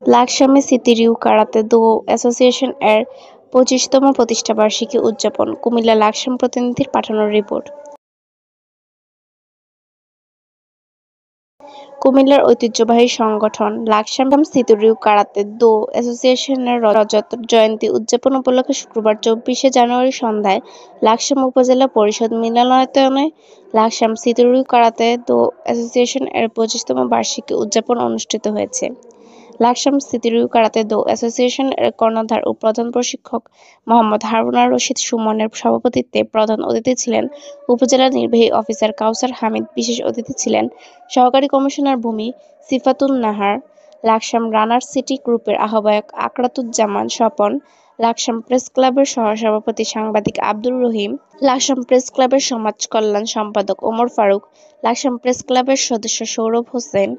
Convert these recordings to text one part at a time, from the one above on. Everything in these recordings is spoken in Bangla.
লাকসামে সিতি-রিউ কারাতে দো অ্যাসোসিয়েশন এর ২৫তম প্রতিষ্ঠাবার্ষিকী উদযাপন। কুমিল্লা লাকসাম প্রতিনিধির পাঠানো রিপোর্ট। কুমিল্লার ঐতিহ্যবাহী সংগঠন লাকসাম সিতি-রিউ কারাতে দো অ্যাসোসিয়েশনের রজত জয়ন্তী উদযাপন উপলক্ষে শুক্রবার ২৪শে জানুয়ারি সন্ধ্যায় লাকসাম উপজেলা পরিষদ মিলনায়তনে লাকসাম সিতি-রিউ কারাতে দো অ্যাসোসিয়েশন এর ২৫তম বার্ষিকী উদযাপন অনুষ্ঠিত হয়েছে। লাকসাম সিতি-রিউ কারাতে দো অ্যাসোসিয়েশন এর কর্ণধার ও প্রধান প্রশিক্ষক মোহাম্মদ হারুনার রশিদ সুমনের সভাপতিত্বে প্রধান অতিথি ছিলেন উপজেলা নির্বাহী অফিসার কাউসার হামিদ। বিশেষ অতিথি ছিলেন সহকারী কমিশনার ভূমি সিফাতুন নাহার, লাকসাম রানার সিটি গ্রুপের আহ্বায়ক আকরাতুজ্জামান স্বপন, লাকসাম প্রেস ক্লাবের সহসভাপতি সাংবাদিক আব্দুর রহিম, লাকসাম প্রেস ক্লাবের সমাজ কল্যাণ সম্পাদক ওমর ফারুক, লাকসাম প্রেস ক্লাবের সদস্য সৌরভ হোসেন।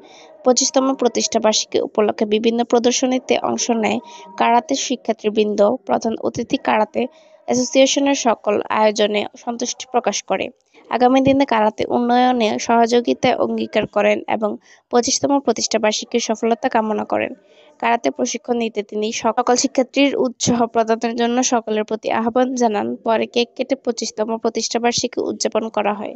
২৫তম প্রতিষ্ঠাবার্ষিকী উপলক্ষে বিভিন্ন প্রদর্শনীতে অংশ নেয় কারাতে শিক্ষার্থীবৃন্দ। প্রধান অতিথি কারাতে অ্যাসোসিয়েশনের সকল আয়োজনে সন্তুষ্টি প্রকাশ করে আগামী দিনে কারাতে উন্নয়নে সহযোগিতায় অঙ্গীকার করেন এবং ২৫তম প্রতিষ্ঠাবার্ষিকীর সফলতা কামনা করেন। কারাতে প্রশিক্ষণ নিতে তিনি সকল শিক্ষার্থীর উৎসাহ প্রদানের জন্য সকলের প্রতি আহ্বান জানান। পরে কেক কেটে ২৫তম প্রতিষ্ঠাবার্ষিকী উদযাপন করা হয়।